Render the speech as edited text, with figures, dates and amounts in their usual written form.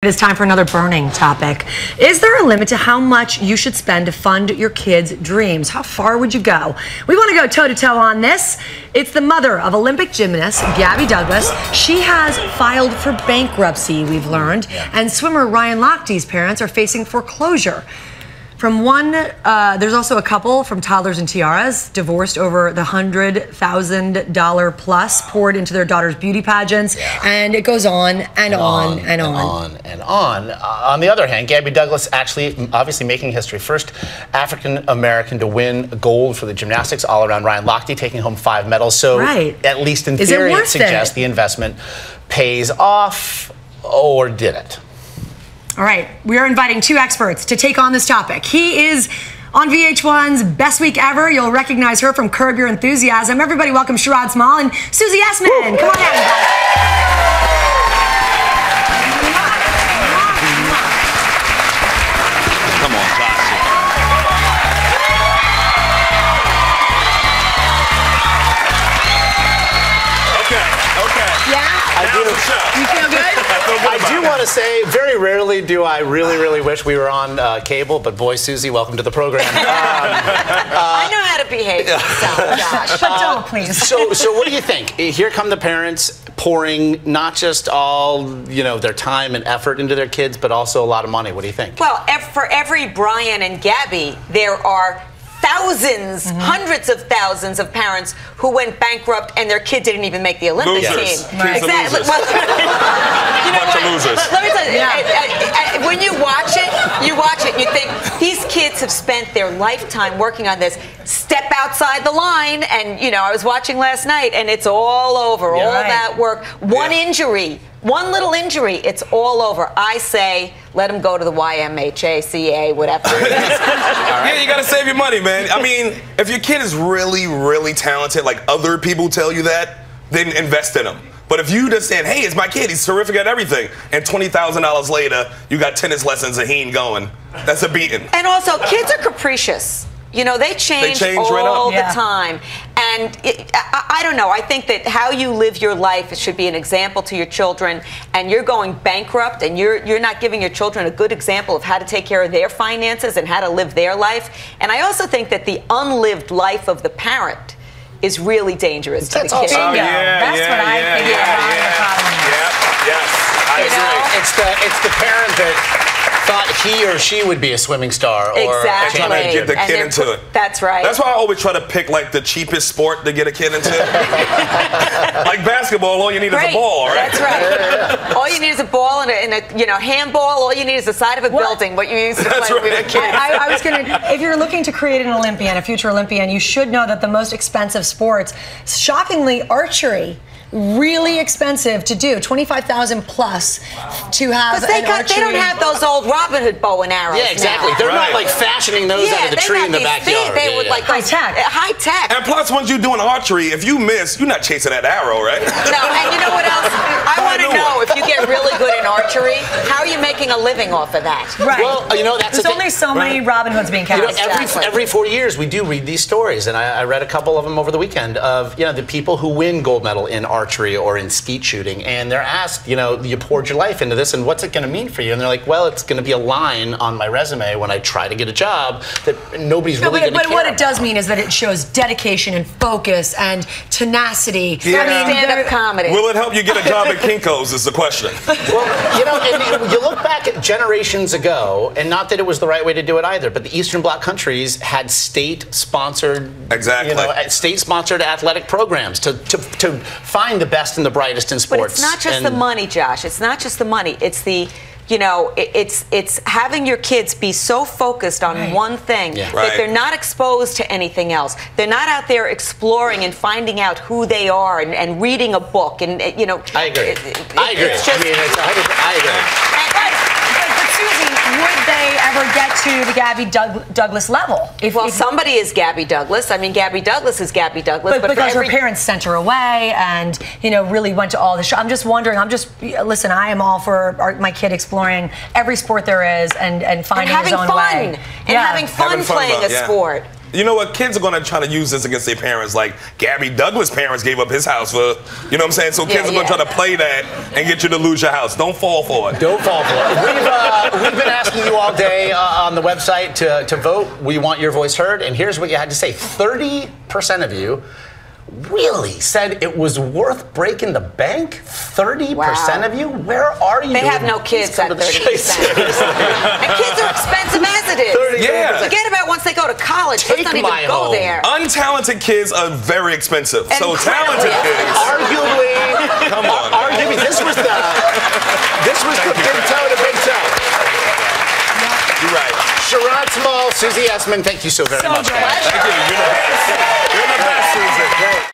It is time for another burning topic. Is there a limit to how much you should spend to fund your kids' dreams? How far would you go? We want to go toe-to-toe on this. It's the mother of Olympic gymnast Gabby Douglas. She has filed for bankruptcy, we've learned. And swimmer Ryan Lochte's parents are facing foreclosure. There's also a couple from Toddlers and Tiaras divorced over the $100,000 plus poured into their daughter's beauty pageants, and it goes on and on and on and on. On the other hand, Gabby Douglas actually obviously making history. First African American to win gold for the gymnastics all-around. Ryan Lochte taking home 5 medals. So at least in theory, it suggests the investment pays off, or did it? All right, we are inviting 2 experts to take on this topic. He is on VH1's Best Week Ever. You'll recognize her from Curb Your Enthusiasm. Everybody welcome Sherrod Small and Susie Essman. Come on down, guys. Come on, class. Yeah? I do. You feel good? I do want to say, very rarely do I really wish we were on cable, but boy, Susie, welcome to the program. I know how to behave myself, Josh. But don't, please. So what do you think? Here come the parents pouring not just all, their time and effort into their kids, but also a lot of money. What do you think? Well, for every Brian and Gabby, there are thousands, hundreds of thousands of parents who went bankrupt and their kid didn't even make the Olympic team. Right. Exactly. Well, you know bunch of losers. Let me tell you, when you watch it, you think these kids have spent their lifetime working on this. Step outside the line, and I was watching last night, and it's all over. All that work, one injury. One little injury, it's all over. I say, let them go to the YMHA, CA, whatever it is. Yeah, you gotta save your money, man. I mean, if your kid is really talented, like other people tell you that, then invest in them. But if you just saying, hey, it's my kid, he's terrific at everything, and $20,000 later, you got tennis lessons and he ain't going, that's a beating. And also, kids are capricious. They change all the time. And I don't know. I think that how you live your life should be an example to your children. And you're going bankrupt, and you're not giving your children a good example of how to take care of their finances and how to live their life. And I also think that the unlived life of the parent is really dangerous to the kid. That's what I think. Yes, I agree. It's the parent that thought he or she would be a swimming star, or trying to get the kid into it. That's right. That's why I always try to pick like the cheapest sport to get a kid into. Like basketball, all you need is a ball, right? That's right. All you need is a ball and a handball. All you need is the side of a building. What you need is to play with a kid. I was gonna. If you're looking to create an Olympian, a future Olympian, you should know that the most expensive sports, shockingly, archery. Really expensive to do, $25,000 plus to have an archery. They don't have those old Robin Hood bow and arrows. Yeah, exactly. Now. They're not like fashioning those out of the tree in the backyard. They would like high tech. High tech. And plus, once you're doing archery, if you miss, you're not chasing that arrow, right? No, and you know what else? I want to know, if you get really good in archery, how are you making a living off of that? Right. Well, that's there's only so many Robin Hoods being cast. Every 4 years we do read these stories, and I read a couple of them over the weekend of the people who win gold medal in archery or in skeet shooting, and they're asked, you poured your life into this, and what's it going to mean for you? And they're like, well, it's going to be a line on my resume when I try to get a job that nobody's really going to care But what about. it does mean is that it shows dedication and focus and tenacity. Yeah. Stand-up comedy. Will it help you get a job at Kinko's is the question. Well, and you look back at generations ago, and not that it was the right way to do it either, but the Eastern Bloc countries had state-sponsored, state-sponsored athletic programs to find the best and the brightest in sports. But it's not just the money, Josh. It's not just the money. It's the it's having your kids be so focused on one thing that they're not exposed to anything else. They're not out there exploring and finding out who they are and reading a book and I agree. I agree. I agree. But Susie, would they ever get to the Gabby Douglas level? Well, somebody is Gabby Douglas. I mean, Gabby Douglas is Gabby Douglas. But because her parents sent her away and, really went to all the I'm just wondering, listen, I am all for my kid exploring every sport there is and finding his own way. And having fun playing a sport. you know what? Kids are going to try to use this against their parents. Like Gary Douglas' parents gave up his house for, you know what I'm saying? So kids are going to try to play that and get you to lose your house. Don't fall for it. Don't fall for it. We've been asking you all day on the website to vote. We want your voice heard. And here's what you had to say. 30% of you really said it was worth breaking the bank. 30% of you? Where are you? They have no kids at 30%. And kids are expensive as it is. Forget about once they go to college. Let's not even go there. Untalented kids are very expensive. So talented kids. Arguably. Come on. Arguably, this was the big toe to big toe. You're right. Sherrod Small, Susie Essman, thank you so very much. Thank you. You're the best. You're the best, Susie.